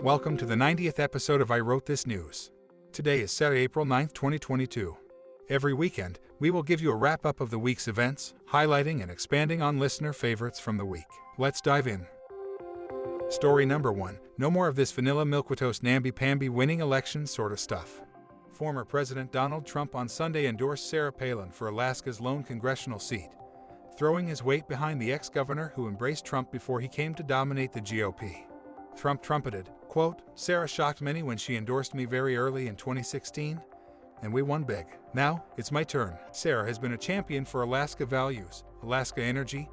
Welcome to the 90th episode of I Wrote This News. Today is Saturday, April 9, 2022. Every weekend, we will give you a wrap-up of the week's events, highlighting and expanding on listener favorites from the week. Let's dive in. Story number 1. No more of this vanilla milquetoast namby-pamby winning election sort of stuff. Former President Donald Trump on Sunday endorsed Sarah Palin for Alaska's lone congressional seat, throwing his weight behind the ex-governor who embraced Trump before he came to dominate the GOP. Trump trumpeted, quote, "Sarah shocked many when she endorsed me very early in 2016, and we won big. Now, it's my turn." Sarah has been a champion for Alaska values, Alaska energy,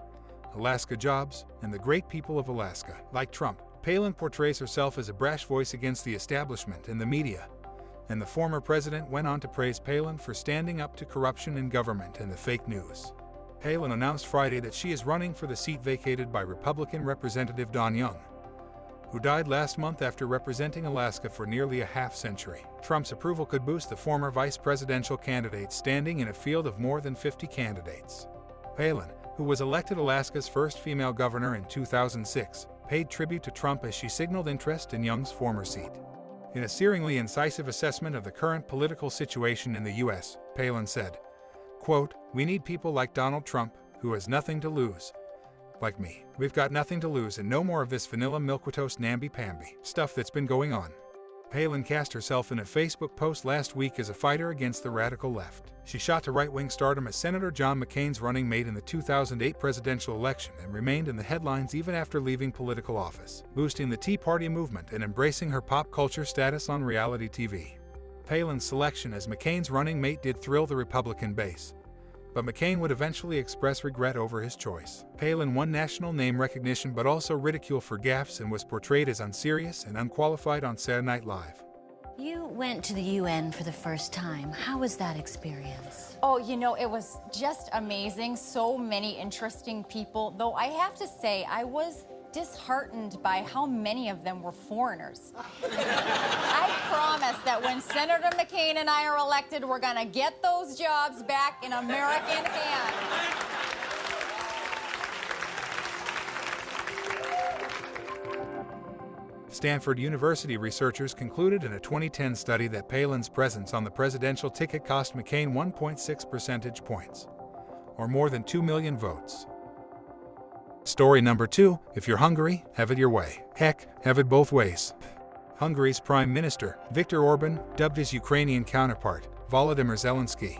Alaska jobs, and the great people of Alaska. Like Trump, Palin portrays herself as a brash voice against the establishment and the media, and the former president went on to praise Palin for standing up to corruption in government and the fake news. Palin announced Friday that she is running for the seat vacated by Republican Representative Don Young, who died last month after representing Alaska for nearly a half-century. Trump's approval could boost the former vice presidential candidate standing in a field of more than 50 candidates. Palin, who was elected Alaska's first female governor in 2006, paid tribute to Trump as she signaled interest in Young's former seat. In a searingly incisive assessment of the current political situation in the U.S., Palin said, quote, "We need people like Donald Trump, who has nothing to lose. Like me, we've got nothing to lose and no more of this vanilla milquetoast namby-pamby stuff that's been going on." Palin cast herself in a Facebook post last week as a fighter against the radical left. She shot to right-wing stardom as Senator John McCain's running mate in the 2008 presidential election and remained in the headlines even after leaving political office, boosting the Tea Party movement and embracing her pop culture status on reality TV. Palin's selection as McCain's running mate did thrill the Republican base, but McCain would eventually express regret over his choice. Palin won national name recognition but also ridicule for gaffes and was portrayed as unserious and unqualified on Saturday Night Live. You went to the UN for the first time. How was that experience? Oh, it was just amazing. So many interesting people, though I have to say I was disheartened by how many of them were foreigners. I promise that when Senator McCain and I are elected, we're gonna get those jobs back in American hands. Stanford University researchers concluded in a 2010 study that Palin's presence on the presidential ticket cost McCain 1.6 percentage points, or more than 2 million votes. Story number 2. If you're Hungary, have it your way. Heck, have it both ways. Hungary's Prime Minister, Viktor Orban, dubbed his Ukrainian counterpart, Volodymyr Zelensky,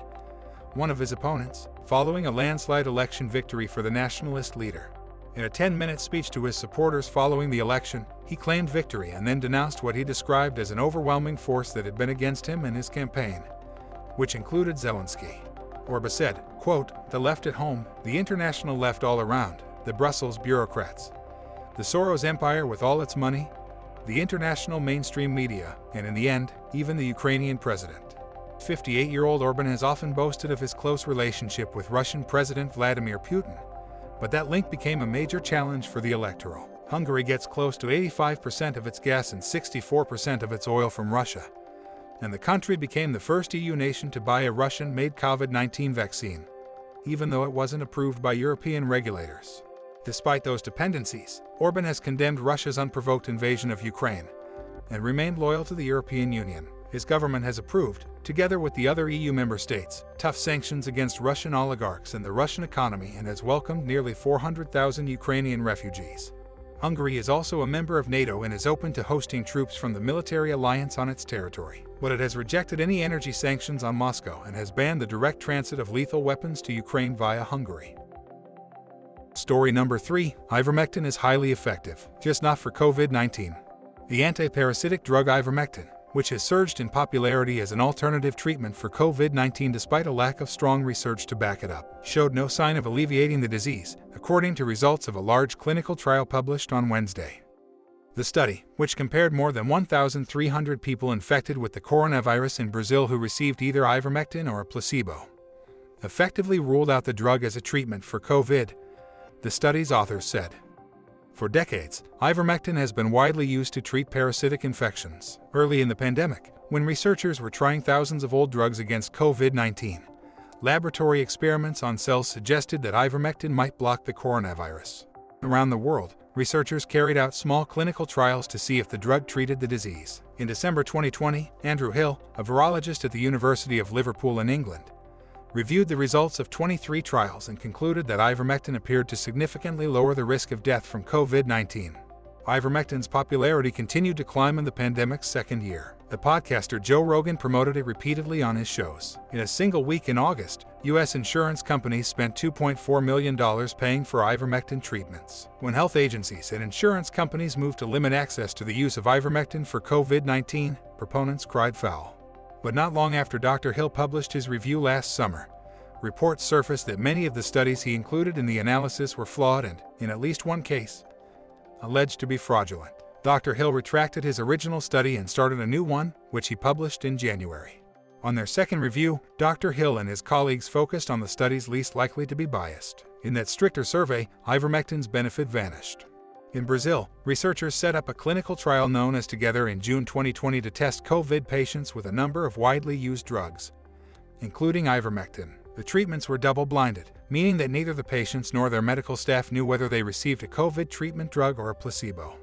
one of his opponents, following a landslide election victory for the nationalist leader. In a 10-minute speech to his supporters following the election, he claimed victory and then denounced what he described as an overwhelming force that had been against him and his campaign, which included Zelensky. Orban said, quote, "The left at home, the international left all around, the Brussels bureaucrats, the Soros empire with all its money, the international mainstream media, and in the end, even the Ukrainian president." 58-year-old Orban has often boasted of his close relationship with Russian President Vladimir Putin, but that link became a major challenge for the electorate. Hungary gets close to 85% of its gas and 64% of its oil from Russia, and the country became the first EU nation to buy a Russian-made COVID-19 vaccine, even though it wasn't approved by European regulators. Despite those dependencies, Orban has condemned Russia's unprovoked invasion of Ukraine and remained loyal to the European Union. His government has approved, together with the other EU member states, tough sanctions against Russian oligarchs and the Russian economy and has welcomed nearly 400,000 Ukrainian refugees. Hungary is also a member of NATO and is open to hosting troops from the military alliance on its territory, but it has rejected any energy sanctions on Moscow and has banned the direct transit of lethal weapons to Ukraine via Hungary. Story number 3. Ivermectin is highly effective, just not for COVID-19. The anti-parasitic drug ivermectin, which has surged in popularity as an alternative treatment for COVID-19 despite a lack of strong research to back it up, showed no sign of alleviating the disease, according to results of a large clinical trial published on Wednesday. The study, which compared more than 1,300 people infected with the coronavirus in Brazil who received either ivermectin or a placebo, effectively ruled out the drug as a treatment for COVID, the study's authors said. For decades, ivermectin has been widely used to treat parasitic infections. Early in the pandemic, when researchers were trying thousands of old drugs against COVID-19, laboratory experiments on cells suggested that ivermectin might block the coronavirus. Around the world, researchers carried out small clinical trials to see if the drug treated the disease. In December 2020, Andrew Hill, a virologist at the University of Liverpool in England, reviewed the results of 23 trials and concluded that ivermectin appeared to significantly lower the risk of death from COVID-19. Ivermectin's popularity continued to climb in the pandemic's second year. The podcaster Joe Rogan promoted it repeatedly on his shows. In a single week in August, U.S. insurance companies spent $2.4 million paying for ivermectin treatments. When health agencies and insurance companies moved to limit access to the use of ivermectin for COVID-19, proponents cried foul. But not long after Dr. Hill published his review last summer, reports surfaced that many of the studies he included in the analysis were flawed and, in at least one case, alleged to be fraudulent. Dr. Hill retracted his original study and started a new one, which he published in January. On their second review, Dr. Hill and his colleagues focused on the studies least likely to be biased. In that stricter survey, ivermectin's benefit vanished. In Brazil, researchers set up a clinical trial known as Together in June 2020 to test Co Vid patients with a number of widely used drugs, including ivermectin. The treatments were double-blinded, meaning that neither the patients nor their medical staff knew whether they received a COVID treatment drug or a placebo.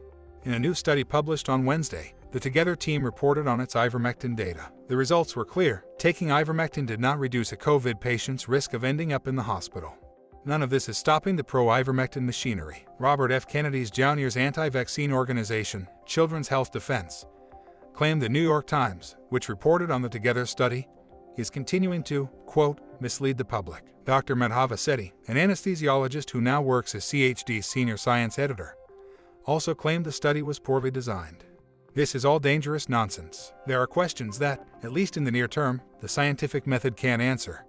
In a new study published on Wednesday, the Together team reported on its ivermectin data. The results were clear. Taking ivermectin did not reduce a COVID patient's risk of ending up in the hospital. None of this is stopping the pro-ivermectin machinery. Robert F. Kennedy's Jr.'s anti-vaccine organization, Children's Health Defense, claimed the New York Times, which reported on the Together study, is continuing to, quote, mislead the public. Dr. Madhava Sethi, an anesthesiologist who now works as CHD's senior science editor, also claimed the study was poorly designed. This is all dangerous nonsense. There are questions that, at least in the near term, the scientific method can't answer.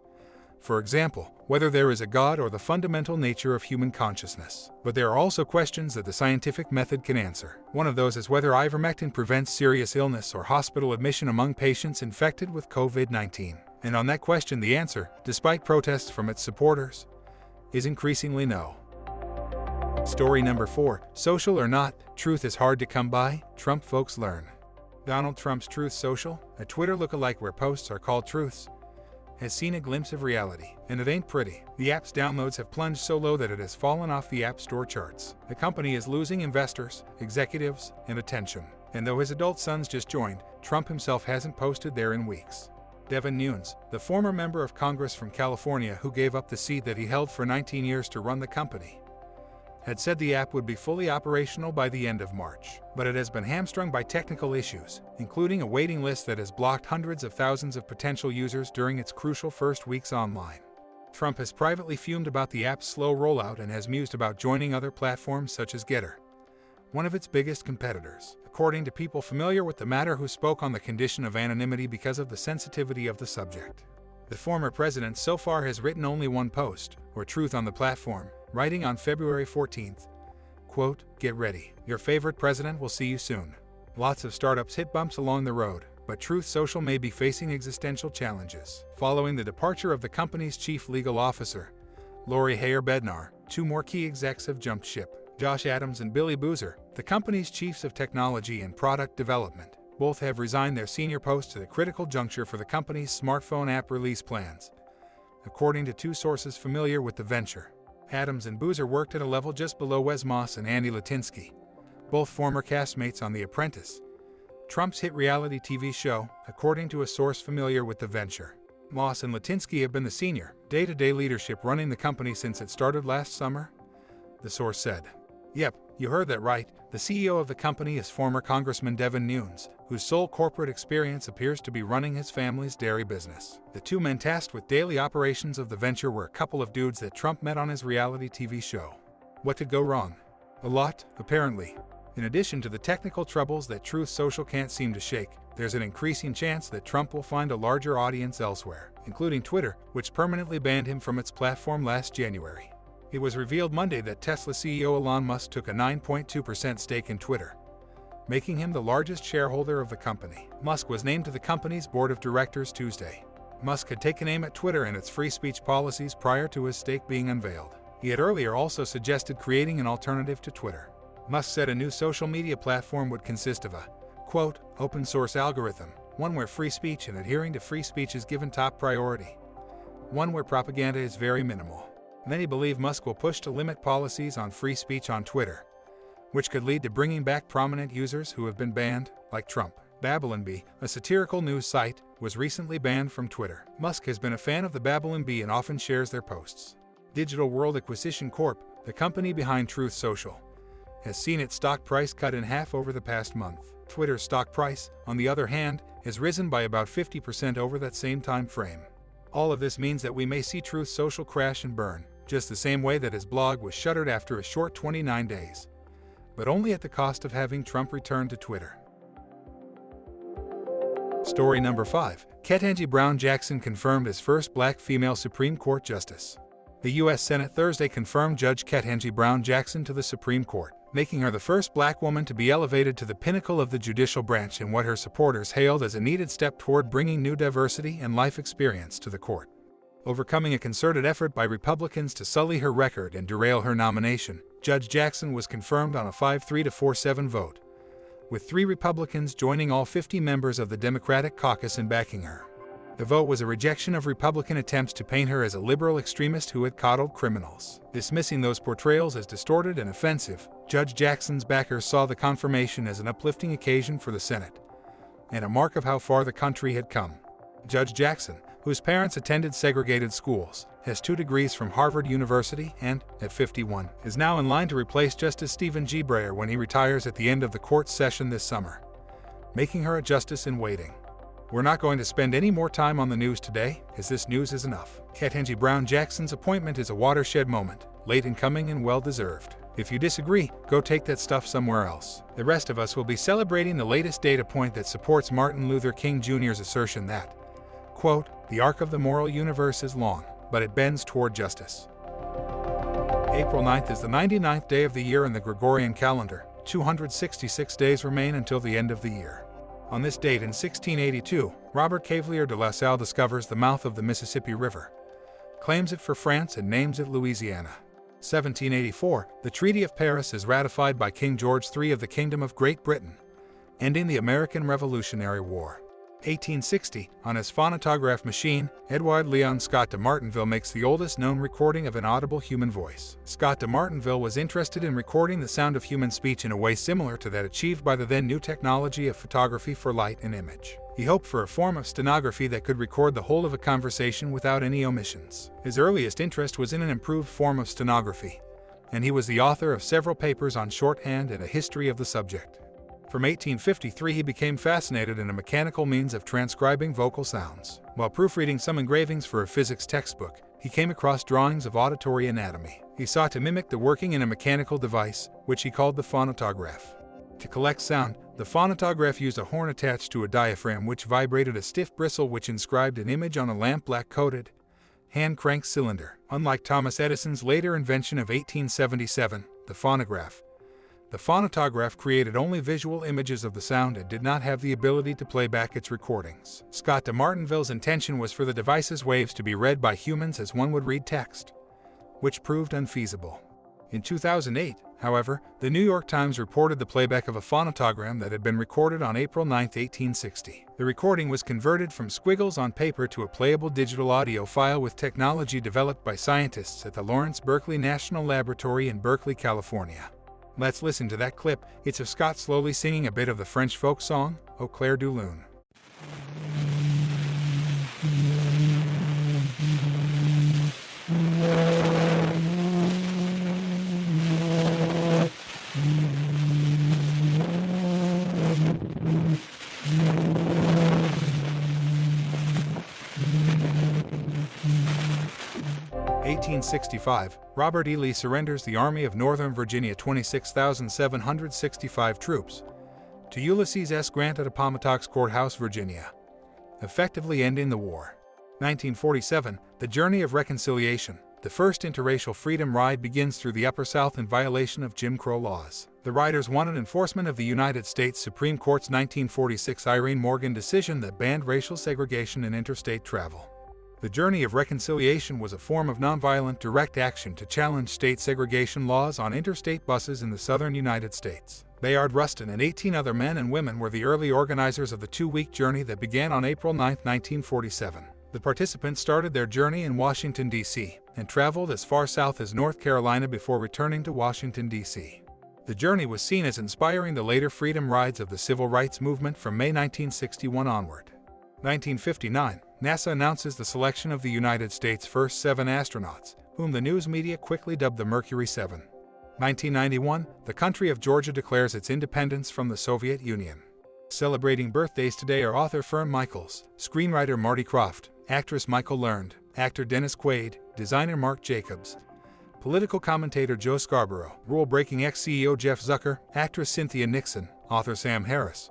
For example, whether there is a God or the fundamental nature of human consciousness. But there are also questions that the scientific method can answer. One of those is whether ivermectin prevents serious illness or hospital admission among patients infected with COVID-19. And on that question, the answer, despite protests from its supporters, is increasingly no. Story number 4. Social or not, truth is hard to come by, Trump folks learn. Donald Trump's Truth Social, a Twitter lookalike where posts are called truths, has seen a glimpse of reality, and it ain't pretty. The app's downloads have plunged so low that it has fallen off the App Store charts. The company is losing investors, executives, and attention. And though his adult sons just joined, Trump himself hasn't posted there in weeks. Devin Nunes, the former member of Congress from California who gave up the seat that he held for 19 years to run the company, had said the app would be fully operational by the end of March. But it has been hamstrung by technical issues, including a waiting list that has blocked hundreds of thousands of potential users during its crucial first weeks online. Trump has privately fumed about the app's slow rollout and has mused about joining other platforms such as Getter, one of its biggest competitors, according to people familiar with the matter who spoke on the condition of anonymity because of the sensitivity of the subject. The former president so far has written only one post, or truth on the platform, writing on February 14th, quote, "Get ready. Your favorite president will see you soon." Lots of startups hit bumps along the road, but Truth Social may be facing existential challenges. Following the departure of the company's chief legal officer, Lori Hayer Bednar, 2 more key execs have jumped ship. Josh Adams and Billy Boozer, the company's chiefs of technology and product development, both have resigned their senior posts at a critical juncture for the company's smartphone app release plans, according to 2 sources familiar with the venture. Adams and Boozer worked at a level just below Wes Moss and Andy Latinsky, both former castmates on The Apprentice, Trump's hit reality TV show, according to a source familiar with the venture. Moss and Latinsky have been the senior, day-to-day leadership running the company since it started last summer, the source said. Yep, you heard that right. The CEO of the company is former Congressman Devin Nunes, whose sole corporate experience appears to be running his family's dairy business. The 2 men tasked with daily operations of the venture were a couple of dudes that Trump met on his reality TV show. What could go wrong? A lot, apparently. In addition to the technical troubles that Truth Social can't seem to shake, there's an increasing chance that Trump will find a larger audience elsewhere, including Twitter, which permanently banned him from its platform last January. It was revealed Monday that Tesla CEO Elon Musk took a 9.2% stake in Twitter, making him the largest shareholder of the company. Musk was named to the company's board of directors Tuesday. Musk had taken aim at Twitter and its free speech policies prior to his stake being unveiled. He had earlier also suggested creating an alternative to Twitter. Musk said a new social media platform would consist of a, quote, open source algorithm, one where free speech and adhering to free speech is given top priority, one where propaganda is very minimal. Many believe Musk will push to limit policies on free speech on Twitter, which could lead to bringing back prominent users who have been banned, like Trump. Babylon Bee, a satirical news site, was recently banned from Twitter. Musk has been a fan of the Babylon Bee and often shares their posts. Digital World Acquisition Corp., the company behind Truth Social, has seen its stock price cut in half over the past month. Twitter's stock price, on the other hand, has risen by about 50% over that same time frame. All of this means that we may see Truth Social crash and burn, just the same way that his blog was shuttered after a short 29 days. But only at the cost of having Trump return to Twitter. Story number 5. Ketanji Brown Jackson confirmed as first black female Supreme Court justice. The U.S. Senate Thursday confirmed Judge Ketanji Brown Jackson to the Supreme Court, making her the first black woman to be elevated to the pinnacle of the judicial branch in what her supporters hailed as a needed step toward bringing new diversity and life experience to the court. Overcoming a concerted effort by Republicans to sully her record and derail her nomination, Judge Jackson was confirmed on a 5-3 to 4-7 vote, with 3 Republicans joining all 50 members of the Democratic caucus in backing her. The vote was a rejection of Republican attempts to paint her as a liberal extremist who had coddled criminals. Dismissing those portrayals as distorted and offensive, Judge Jackson's backers saw the confirmation as an uplifting occasion for the Senate, and a mark of how far the country had come. Judge Jackson, whose parents attended segregated schools, has 2 degrees from Harvard University and, at 51, is now in line to replace Justice Stephen G. Breyer when he retires at the end of the court session this summer, making her a justice in waiting. We're not going to spend any more time on the news today, as this news is enough. Ketanji Brown Jackson's appointment is a watershed moment, late in coming and well-deserved. If you disagree, go take that stuff somewhere else. The rest of us will be celebrating the latest data point that supports Martin Luther King Jr.'s assertion that, quote, "The arc of the moral universe is long, but it bends toward justice." April 9th is the 99th day of the year in the Gregorian calendar. 266 days remain until the end of the year. On this date in 1682, Robert Cavelier de La Salle discovers the mouth of the Mississippi River, claims it for France and names it Louisiana. 1784, the Treaty of Paris is ratified by King George III of the Kingdom of Great Britain, ending the American Revolutionary War. 1860, on his phonograph machine, Edouard Leon Scott de Martinville makes the oldest known recording of an audible human voice. Scott de Martinville was interested in recording the sound of human speech in a way similar to that achieved by the then new technology of photography for light and image. He hoped for a form of stenography that could record the whole of a conversation without any omissions. His earliest interest was in an improved form of stenography, and he was the author of several papers on shorthand and a history of the subject. From 1853 he became fascinated in a mechanical means of transcribing vocal sounds. While proofreading some engravings for a physics textbook, he came across drawings of auditory anatomy. He sought to mimic the working in a mechanical device, which he called the phonograph. To collect sound, the phonograph used a horn attached to a diaphragm which vibrated a stiff bristle which inscribed an image on a lamp-black-coated, hand-cranked cylinder. Unlike Thomas Edison's later invention of 1877, the phonograph, the phonograph created only visual images of the sound and did not have the ability to play back its recordings. Scott de Martinville's intention was for the device's waves to be read by humans as one would read text, which proved unfeasible. In 2008, however, the New York Times reported the playback of a phonogram that had been recorded on April 9, 1860. The recording was converted from squiggles on paper to a playable digital audio file with technology developed by scientists at the Lawrence Berkeley National Laboratory in Berkeley, California. Let's listen to that clip. It's of Scott slowly singing a bit of the French folk song, Au clair de lune. 1865, Robert E. Lee surrenders the Army of Northern Virginia 26,765 troops to Ulysses S. Grant at Appomattox Courthouse, Virginia, effectively ending the war. 1947, the Journey of Reconciliation, the first interracial freedom ride, begins through the Upper South in violation of Jim Crow laws. The riders wanted enforcement of the United States Supreme Court's 1946 Irene Morgan decision that banned racial segregation in interstate travel. The Journey of Reconciliation was a form of nonviolent direct action to challenge state segregation laws on interstate buses in the southern United States. Bayard Rustin and 18 other men and women were the early organizers of the two-week journey that began on April 9, 1947. The participants started their journey in Washington, D.C., and traveled as far south as North Carolina before returning to Washington, D.C. The journey was seen as inspiring the later freedom rides of the civil rights movement from May 1961 onward. 1959, NASA announces the selection of the United States' first 7 astronauts, whom the news media quickly dubbed the Mercury 7. 1991, the country of Georgia declares its independence from the Soviet Union. Celebrating birthdays today are author Fern Michaels, screenwriter Marty Krofft, actress Michael Learned, actor Dennis Quaid, designer Marc Jacobs, political commentator Joe Scarborough, rule-breaking ex-CEO Jeff Zucker, actress Cynthia Nixon, author Sam Harris,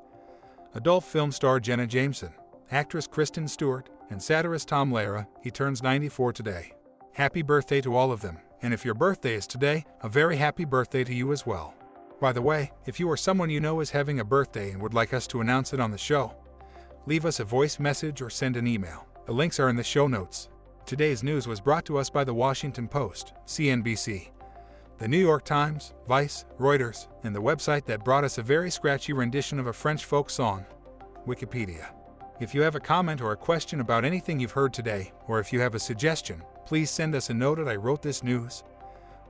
adult film star Jenna Jameson, actress Kristen Stewart, and satirist Tom Lehrer. He turns 94 today. Happy birthday to all of them, and if your birthday is today, a very happy birthday to you as well. By the way, if you or someone you know is having a birthday and would like us to announce it on the show, leave us a voice message or send an email. The links are in the show notes. Today's news was brought to us by the Washington Post, CNBC, the New York Times, Vice, Reuters, and the website that brought us a very scratchy rendition of a French folk song, Wikipedia. If you have a comment or a question about anything you've heard today, or if you have a suggestion, please send us a note at I wrote this news,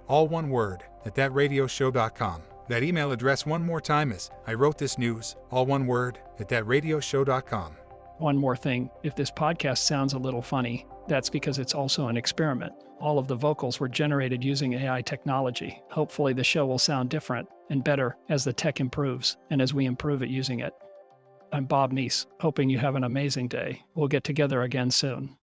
all one word, at thatradioshow.com. That email address one more time is I wrote this news, all one word, at thatradioshow.com. One more thing, if this podcast sounds a little funny, that's because it's also an experiment. All of the vocals were generated using AI technology. Hopefully the show will sound different and better as the tech improves and as we improve at using it. I'm Bob Meese, hoping you have an amazing day. We'll get together again soon.